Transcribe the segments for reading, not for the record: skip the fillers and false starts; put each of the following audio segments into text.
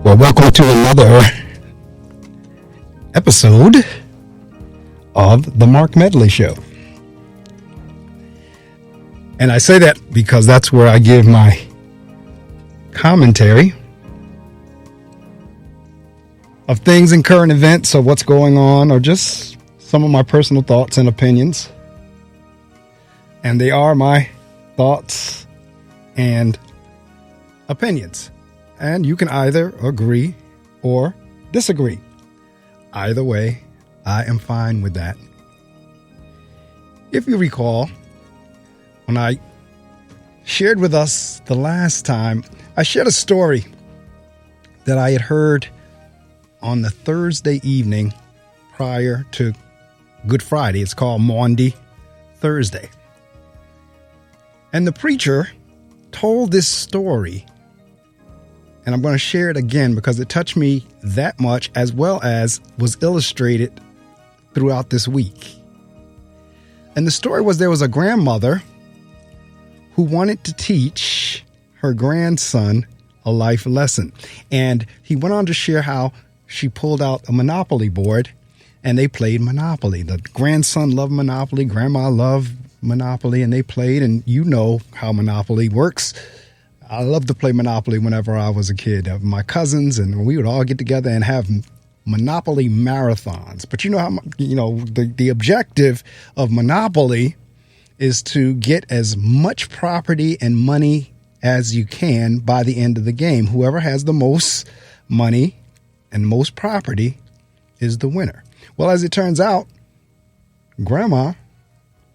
Well, welcome to another episode of the Mark Medley Show. And I say that because that's where I give my commentary of things in current events, of what's going on, or just some of my personal thoughts and opinions. And they are my thoughts and opinions. And you can either agree or disagree. Either way, I am fine with that. If you recall, when I shared with us the last time, I shared a story that I had heard on the Thursday evening prior to Good Friday. It's called Maundy Thursday. And the preacher told this story, and I'm going to share it again because it touched me that much, as well as was illustrated throughout this week. And the story was, there was a grandmother who wanted to teach her grandson a life lesson. And he went on to share how she pulled out a Monopoly board and they played Monopoly. The grandson loved Monopoly, grandma loved Monopoly, and they played. And you know how Monopoly works. I loved to play Monopoly whenever I was a kid. My cousins, and we would all get together and have Monopoly marathons. But you know how, the objective of Monopoly is to get as much property and money as you can by the end of the game. Whoever has the most money and most property is the winner. Well, as it turns out, Grandma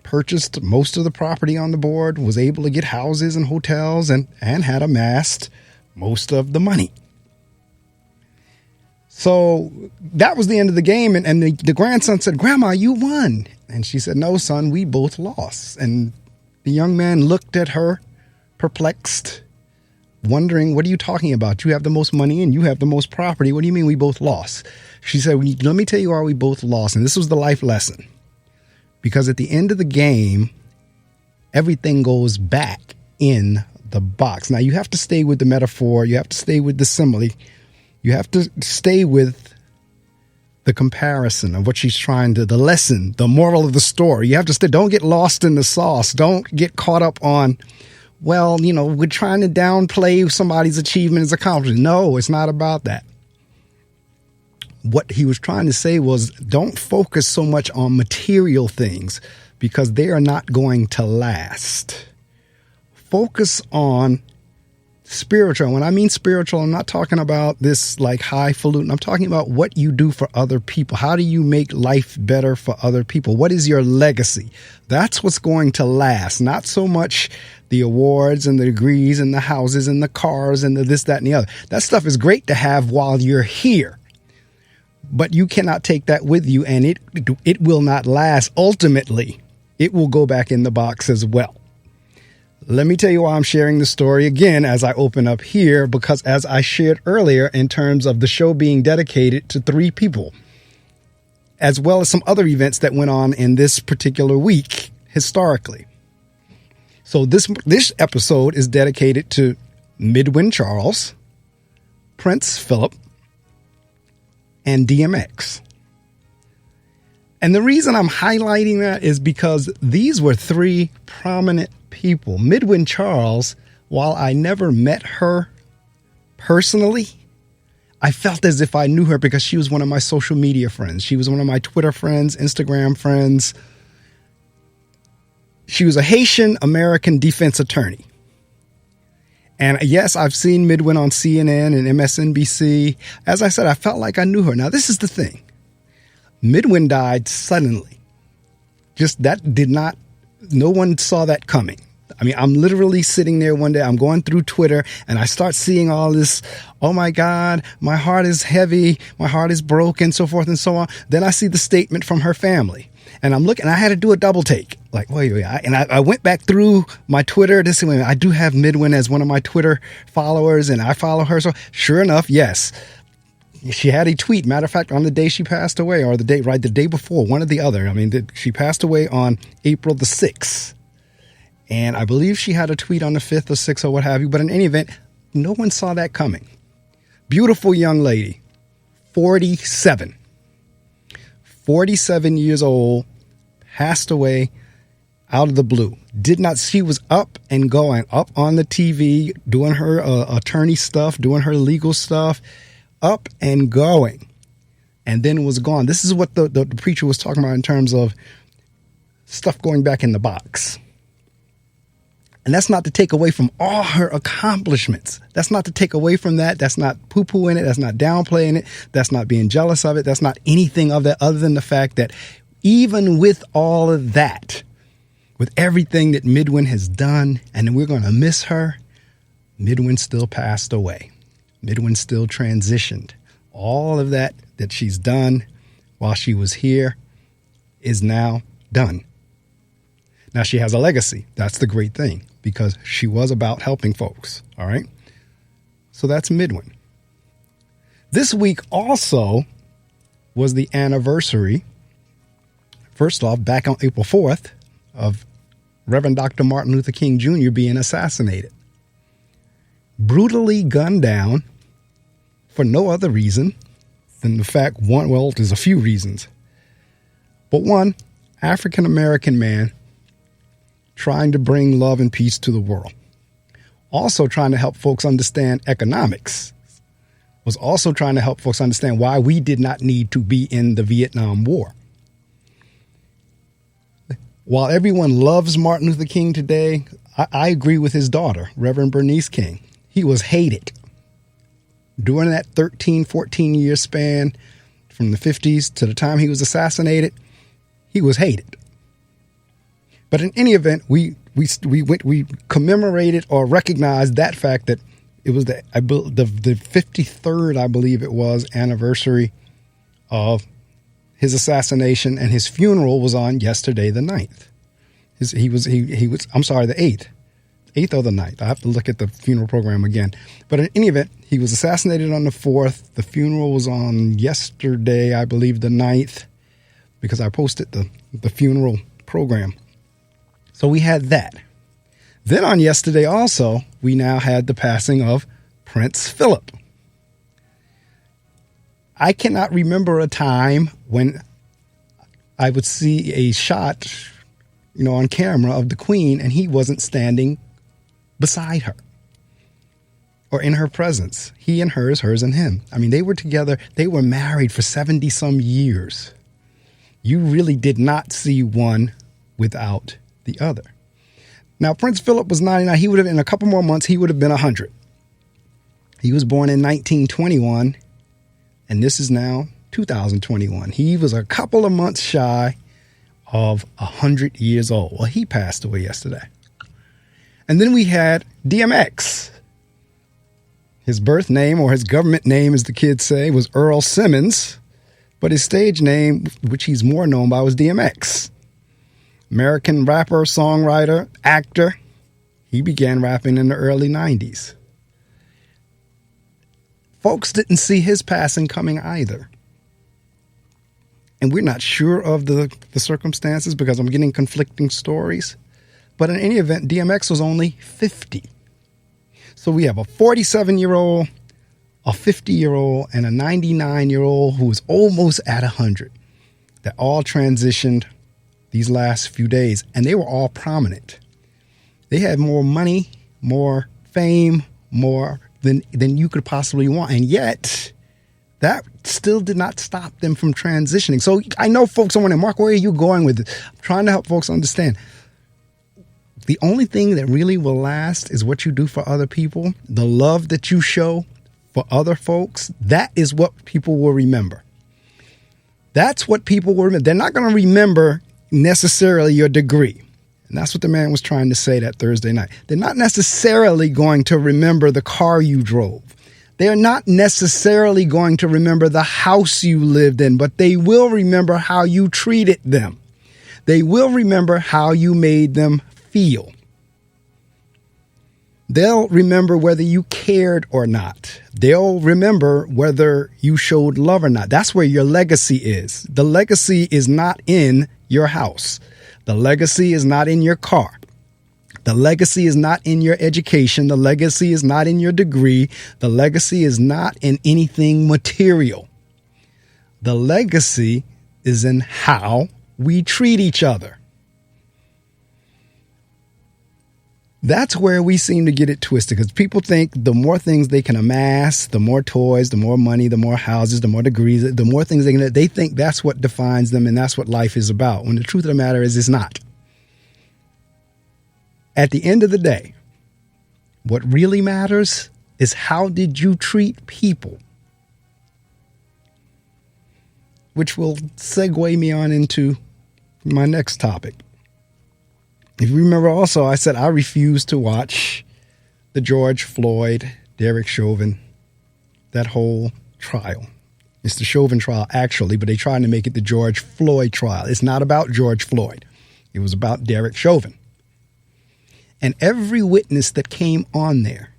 purchased most of the property on the board, was able to get houses and hotels, and had amassed most of the money. So that was the end of the game. And the grandson said, "Grandma, you won." And she said, "No, son, we both lost." And the young man looked at her perplexed, wondering, "What are you talking about? You have the most money and you have the most property. What do you mean we both lost?" She said, "Let me tell you why we both lost." And this was the life lesson. Because at the end of the game, everything goes back in the box. Now, you have to stay with the metaphor. You have to stay with the simile. You have to stay with the comparison of what she's trying to, the lesson, the moral of the story. You have to stay. Don't get lost in the sauce. Don't get caught up on, well, we're trying to downplay somebody's achievement as accomplishment. No, it's not about that. What he was trying to say was, don't focus so much on material things because they are not going to last. Focus on spiritual. When I mean spiritual, I'm not talking about this like highfalutin. I'm talking about what you do for other people. How do you make life better for other people? What is your legacy? That's what's going to last. Not so much the awards and the degrees and the houses and the cars and the this, that, and the other. That stuff is great to have while you're here. But you cannot take that with you, and it will not last. Ultimately, it will go back in the box as well. Let me tell you why I'm sharing the story again as I open up here, because as I shared earlier, in terms of the show being dedicated to 3 people, as well as some other events that went on in this particular week historically. So this episode is dedicated to Midwin Charles, Prince Philip, and DMX. And the reason I'm highlighting that is because these were 3 prominent people. Midwin Charles, while I never met her personally, I felt as if I knew her because she was one of my social media friends. She was one of my Twitter friends, Instagram friends. She was a Haitian American defense attorney. And yes, I've seen Midwin on CNN and MSNBC. As I said, I felt like I knew her. Now, this is the thing. Midwin died suddenly. No one saw that coming. I mean, I'm literally sitting there one day, I'm going through Twitter, and I start seeing all this, oh my God, my heart is heavy, my heart is broken, so forth and so on. Then I see the statement from her family. And I'm looking, I had to do a double take. Like, wait. And I went back through my Twitter to see, I do have Midwin as one of my Twitter followers, and I follow her. So sure enough, yes, she had a tweet. Matter of fact, on the day she passed away, or the day before, one or the other. I mean, she passed away on April the 6th. And I believe she had a tweet on the 5th or 6th or what have you. But in any event, no one saw that coming. Beautiful young lady, 47 years old, passed away out of the blue. She was up and going, up on the TV, doing her attorney stuff, doing her legal stuff, up and going, and then was gone. This is what the preacher was talking about in terms of stuff going back in the box. And that's not to take away from all her accomplishments. That's not to take away from that. That's not poo-pooing it. That's not downplaying it. That's not being jealous of it. That's not anything of that other than the fact that even with all of that, with everything that Midwin has done, and we're going to miss her, Midwin still passed away. Midwin still transitioned. All of that she's done while she was here is now done. Now she has a legacy. That's the great thing, because she was about helping folks. All right. So that's Midwin. This week also was the anniversary, first off, back on April 4th, of Reverend Dr. Martin Luther King Jr. being assassinated. Brutally gunned down for no other reason than the fact, there's a few reasons. But one, African-American man trying to bring love and peace to the world. Also trying to help folks understand economics. Was also trying to help folks understand why we did not need to be in the Vietnam War. While everyone loves Martin Luther King today, I agree with his daughter, Reverend Bernice King. He was hated. During that 13, 14-year span from the 50s to the time he was assassinated, he was hated. But in any event, we commemorated or recognized that fact that it was the 53rd, I believe it was, anniversary of his assassination, and his funeral was on yesterday, the 9th. The 8th or the 9th. I have to look at the funeral program again. But in any event, he was assassinated on the 4th. The funeral was on yesterday, I believe, the 9th, because I posted the funeral program. So we had that. Then on yesterday also, we now had the passing of Prince Philip. I cannot remember a time when I would see a shot, on camera of the Queen and he wasn't standing beside her or in her presence. He and hers and him. I mean, they were together. They were married for 70 some years. You really did not see one without the other. Now, Prince Philip was 99. He would have, in a couple more months, he would have been 100. He was born in 1921, and this is now 2021. He was a couple of months shy of 100 years old. Well, he passed away yesterday. And then we had DMX. His birth name, or his government name, as the kids say, was Earl Simmons, but his stage name, which he's more known by, was DMX. American rapper, songwriter, actor. He began rapping in the early 90s. Folks didn't see his passing coming either. And we're not sure of the circumstances because I'm getting conflicting stories. But in any event, DMX was only 50. So we have a 47-year-old, a 50-year-old, and a 99-year-old who is almost at 100 that all transitioned these last few days. And they were all prominent. They had more money, more fame, more than you could possibly want. And yet, that still did not stop them from transitioning. So I know folks are wondering, Mark, where are you going with this? I'm trying to help folks understand. The only thing that really will last is what you do for other people. The love that you show for other folks, that is what people will remember. That's what people will remember. They're not going to remember necessarily your degree. And that's what the man was trying to say that Thursday night. They're not necessarily going to remember the car you drove. They're not necessarily going to remember the house you lived in, but they will remember how you treated them. They will remember how you made them feel. They'll remember whether you cared or not. They'll remember whether you showed love or not. That's where your legacy is. The legacy is not in your house. The legacy is not in your car. The legacy is not in your education. The legacy is not in your degree. The legacy is not in anything material. The legacy is in how we treat each other. That's where we seem to get it twisted, because people think the more things they can amass, the more toys, the more money, the more houses, the more degrees, the more things they think that's what defines them and that's what life is about. When the truth of the matter is, it's not. At the end of the day, what really matters is how did you treat people? Which will segue me on into my next topic. If you remember also, I said I refuse to watch the George Floyd, Derek Chauvin, that whole trial. It's the Chauvin trial, actually, but they're trying to make it the George Floyd trial. It's not about George Floyd. It was about Derek Chauvin. And every witness that came on there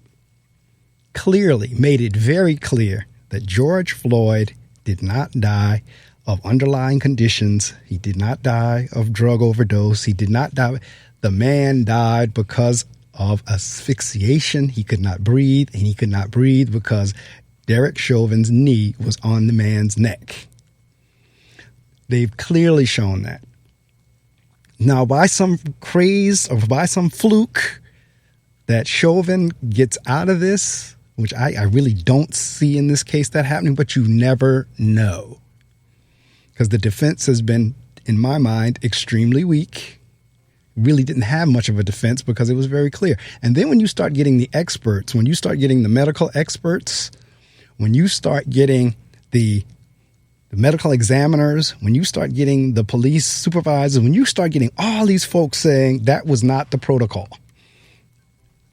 clearly made it very clear that George Floyd did not die of underlying conditions. He did not die of drug overdose. He did not die. The man died because of asphyxiation. He could not breathe, and he could not breathe because Derek Chauvin's knee was on the man's neck. They've clearly shown that. Now, by some craze or by some fluke that Chauvin gets out of this, which I really don't see in this case that happening, but you never know. Because the defense has been, in my mind, extremely weak. Really didn't have much of a defense because it was very clear. And then when you start getting the experts, when you start getting the medical experts, when you start getting the medical examiners, when you start getting the police supervisors, when you start getting all these folks saying that was not the protocol,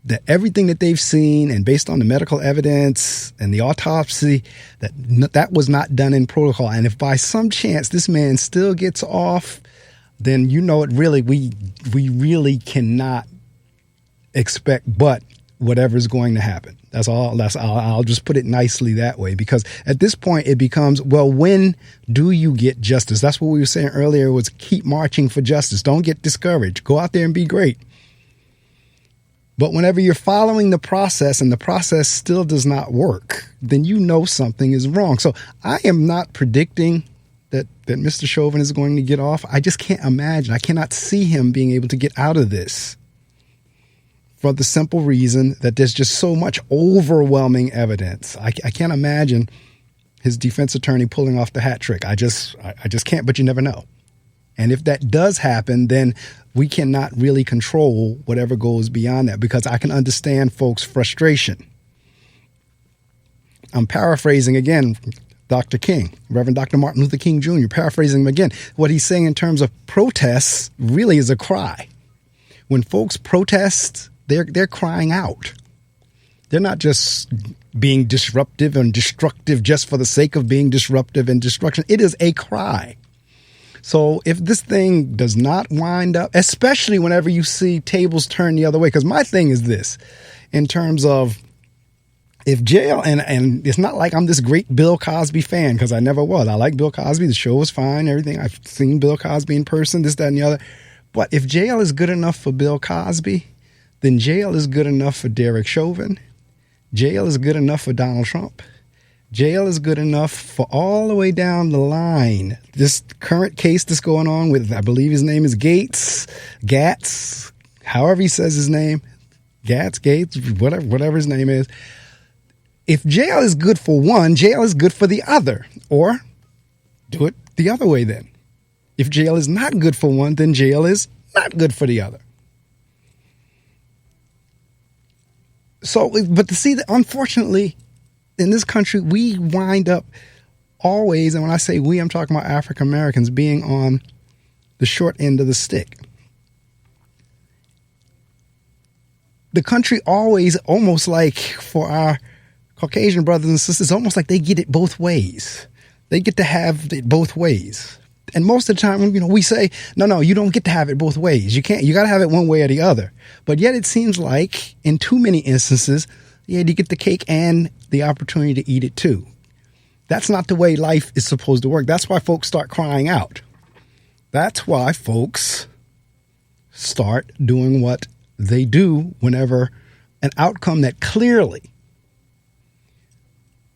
that everything that they've seen and based on the medical evidence and the autopsy, that was not done in protocol. And if by some chance this man still gets off, then you know it really, we really cannot expect but whatever is going to happen. That's all. I'll just put it nicely that way, because at this point it becomes, well, when do you get justice? That's what we were saying earlier, was keep marching for justice. Don't get discouraged. Go out there and be great. But whenever you're following the process and the process still does not work, then you know something is wrong. So I am not predicting that Mr. Chauvin is going to get off. I just can't imagine. I cannot see him being able to get out of this, for the simple reason that there's just so much overwhelming evidence. I can't imagine his defense attorney pulling off the hat trick. I just can't, but you never know. And if that does happen, then we cannot really control whatever goes beyond that, because I can understand folks' frustration. I'm paraphrasing again Dr. King, Reverend Dr. Martin Luther King Jr., paraphrasing him again. What he's saying in terms of protests really is a cry. When folks protest, they're crying out. They're not just being disruptive and destructive just for the sake of being disruptive and destruction. It is a cry. So if this thing does not wind up, especially whenever you see tables turn the other way, because my thing is this, in terms of if jail, and it's not like I'm this great Bill Cosby fan, because I never was. I like Bill Cosby. The show was fine, everything. I've seen Bill Cosby in person, this, that, and the other. But if jail is good enough for Bill Cosby, then jail is good enough for Derek Chauvin. Jail is good enough for Donald Trump. Jail is good enough for all the way down the line. This current case that's going on with, I believe his name is Gatz, however he says his name, Gates, whatever his name is. If jail is good for one, jail is good for the other. Or do it the other way then. If jail is not good for one, then jail is not good for the other. So, but to see that, unfortunately, in this country, we wind up always, and when I say we, I'm talking about African Americans, being on the short end of the stick. The country always, almost like for our Caucasian brothers and sisters, almost like they get it both ways. They get to have it both ways. And most of the time, we say, no, you don't get to have it both ways. You can't. You got to have it one way or the other. But yet it seems like in too many instances, you get the cake and the opportunity to eat it too. That's not the way life is supposed to work. That's why folks start crying out. That's why folks start doing what they do whenever an outcome that clearly,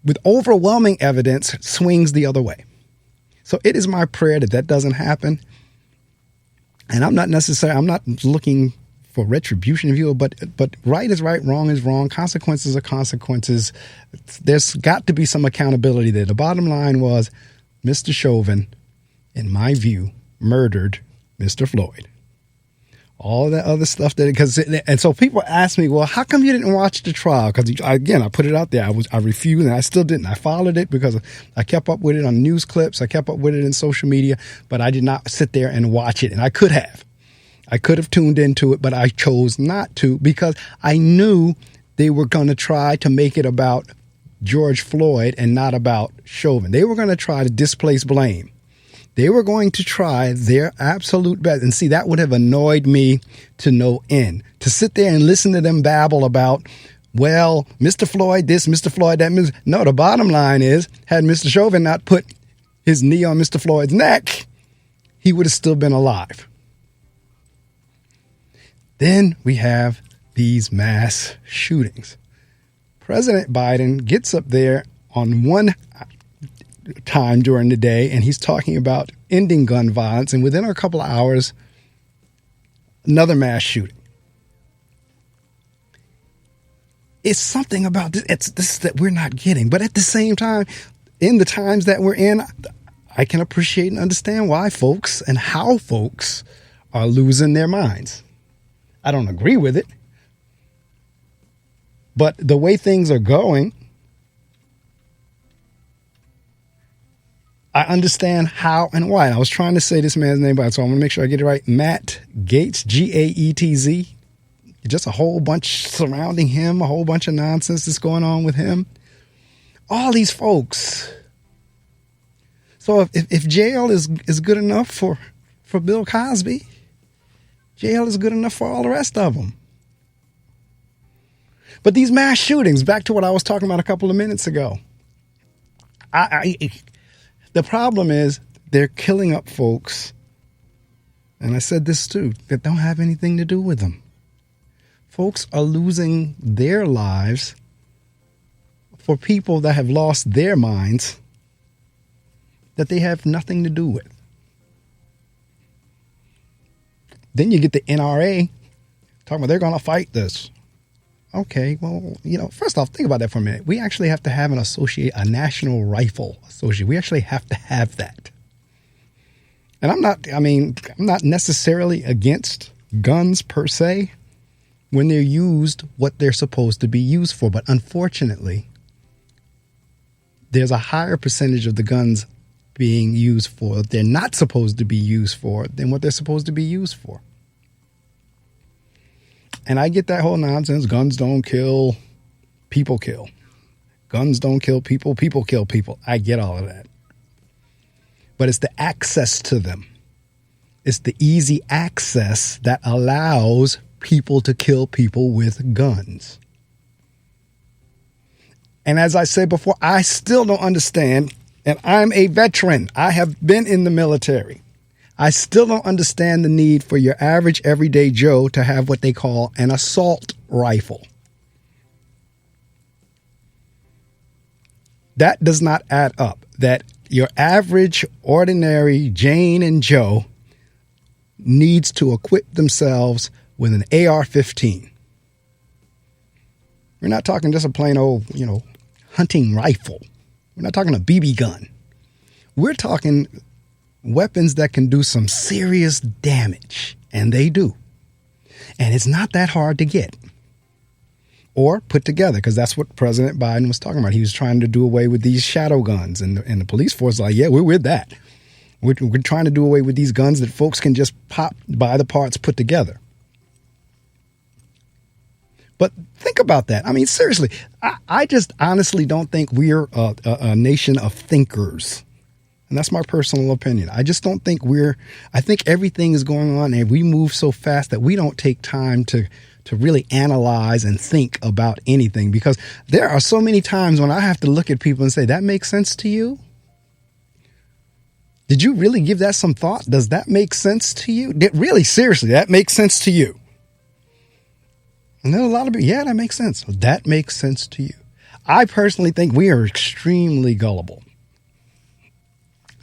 with overwhelming evidence, swings the other way. So it is my prayer that that doesn't happen. And I'm not looking for retribution, if you will, but right is right, wrong is wrong, consequences are consequences. There's got to be some accountability there. The bottom line was Mr. Chauvin, in my view, murdered Mr. Floyd. All that other stuff and so people ask me, well, how come you didn't watch the trial? Because again, I put it out there. I refused, and I still didn't. I followed it because I kept up with it on news clips. I kept up with it in social media, but I did not sit there and watch it. And I could have tuned into it, but I chose not to because I knew they were going to try to make it about George Floyd and not about Chauvin. They were going to try to displace blame. They were going to try their absolute best. And see, that would have annoyed me to no end. To sit there and listen to them babble about, well, Mr. Floyd this, Mr. Floyd that. No, the bottom line is, had Mr. Chauvin not put his knee on Mr. Floyd's neck, he would have still been alive. Then we have these mass shootings. President Biden gets up there on one time during the day and he's talking about ending gun violence, and within a couple of hours, another mass shooting. It's something about this, this that we're not getting. But at the same time, in the times that we're in, I can appreciate and understand why folks and how folks are losing their minds. I don't agree with it, but the way things are going, I understand how and why. And I was trying to say this man's name, so I'm going to make sure I get it right. Matt Gaetz, Gaetz. Just a whole bunch surrounding him, a whole bunch of nonsense that's going on with him. All these folks. So if jail is good enough for Bill Cosby, jail is good enough for all the rest of them. But these mass shootings, back to what I was talking about a couple of minutes ago. The problem is they're killing up folks, and I said this too, that don't have anything to do with them. Folks are losing their lives for people that have lost their minds that they have nothing to do with. Then you get the NRA talking about they're going to fight this. Okay, well, first off, think about that for a minute. We actually have to have a National Rifle Association. We actually have to have that. And I'm not necessarily against guns per se when they're used what they're supposed to be used for. But unfortunately, there's a higher percentage of the guns being used for they're not supposed to be used for than what they're supposed to be used for. And I get that whole nonsense. Guns don't kill, people kill. Guns don't kill people, people kill people. I get all of that. But it's the access to them. It's the easy access that allows people to kill people with guns. And as I said before, I still don't understand, and I'm a veteran. I have been in the military. I still don't understand the need for your average everyday Joe to have what they call an assault rifle. That does not add up. That your average, ordinary Jane and Joe needs to equip themselves with an AR-15. We're not talking just a plain old, hunting rifle. We're not talking a BB gun. We're talking weapons that can do some serious damage, and they do. And it's not that hard to get or put together, because that's what President Biden was talking about. He was trying to do away with these shadow guns, and the police force is like, yeah, we're with that. We're trying to do away with these guns that folks can just buy the parts put together. But think about that. I mean, seriously, I just honestly don't think we're a nation of thinkers. And that's my personal opinion. I just don't think I think everything is going on and we move so fast that we don't take time to really analyze and think about anything, because there are so many times when I have to look at people and say, that makes sense to you? Did you really give that some thought? Does that make sense to you? Really, seriously, that makes sense to you? And then a lot of people, yeah, that makes sense. That makes sense to you. I personally think we are extremely gullible.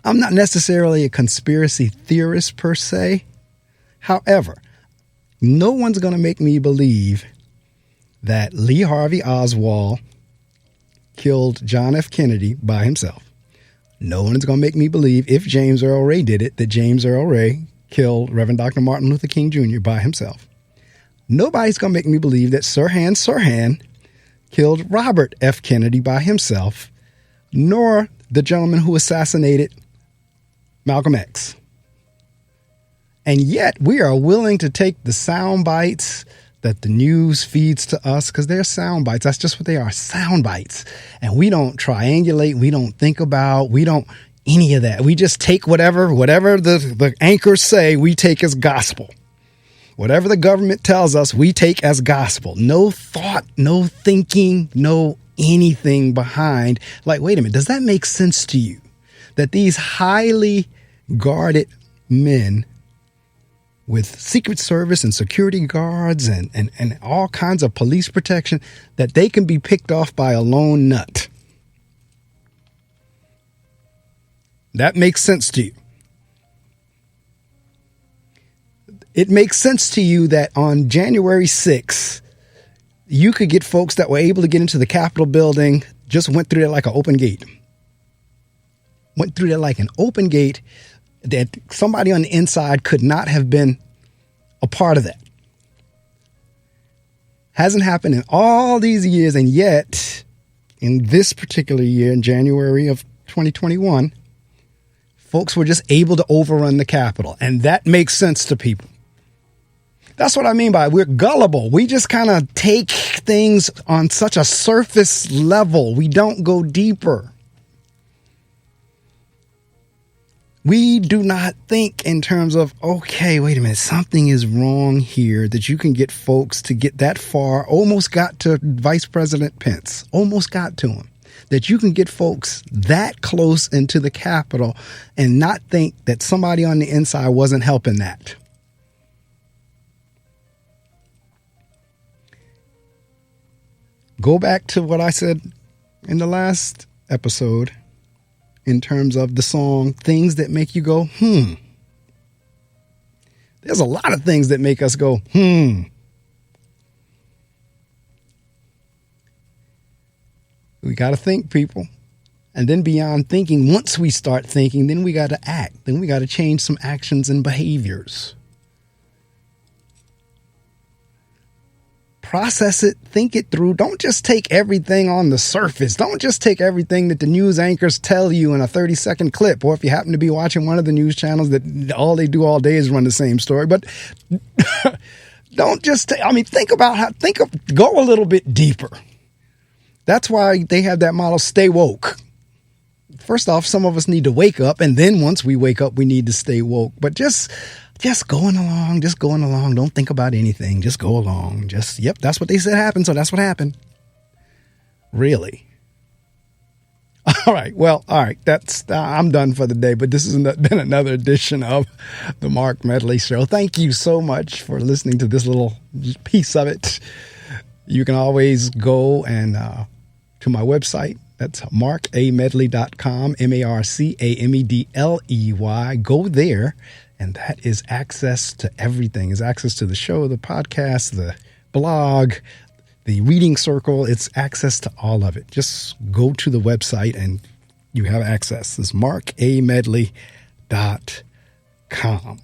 I'm not necessarily a conspiracy theorist per se. However, no one's going to make me believe that Lee Harvey Oswald killed John F. Kennedy by himself. No one's going to make me believe, if James Earl Ray did it, that James Earl Ray killed Reverend Dr. Martin Luther King Jr. by himself. Nobody's going to make me believe that Sirhan Sirhan killed Robert F. Kennedy by himself, nor the gentleman who assassinated Malcolm X. And yet we are willing to take the sound bites that the news feeds to us, because they're sound bites. That's just what they are, sound bites. And we don't triangulate. We don't think about, we don't any of that. We just take whatever the anchors say, we take as gospel. Whatever the government tells us, we take as gospel. No thought, no thinking, no anything behind. Like, wait a minute, does that make sense to you? That these highly guarded men with Secret Service and security guards and all kinds of police protection, that they can be picked off by a lone nut? That makes sense to you. It makes sense to you that on January 6th, you could get folks that were able to get into the Capitol building, just went through there like an open gate. Went through there like an open gate, that somebody on the inside could not have been a part of that. Hasn't happened in all these years, and yet, in this particular year, in January of 2021, folks were just able to overrun the Capitol, and that makes sense to people. That's what I mean by we're gullible. We just kind of take things on such a surface level. We don't go deeper. We do not think in terms of, okay, wait a minute, something is wrong here, that you can get folks to get that far, almost got to Vice President Pence, almost got to him, that you can get folks that close into the Capitol and not think that somebody on the inside wasn't helping that. Go back to what I said in the last episode in terms of the song, things that make you go, There's a lot of things that make us go, We got to think, people. And then beyond thinking, once we start thinking, then we got to act. Then we got to change some actions and behaviors. Process it, think it through. Don't just take everything on the surface. Don't just take everything that the news anchors tell you in a 30-second clip. Or if you happen to be watching one of the news channels that all they do all day is run the same story. But don't just, go a little bit deeper. That's why they have that model, stay woke. First off, some of us need to wake up. And then once we wake up, we need to stay woke. But just going along. Don't think about anything. Just go along. Yep, that's what they said happened. So that's what happened. Really? All right. Well, all right. I'm done for the day, but this has been another edition of the Mark Medley Show. Thank you so much for listening to this little piece of it. You can always go and to my website. That's markamedley.com, MARCAMEDLEY. Go there. And that is access to everything. It's access to the show, the podcast, the blog, the reading circle. It's access to all of it. Just go to the website and you have access. It's markamedley.com.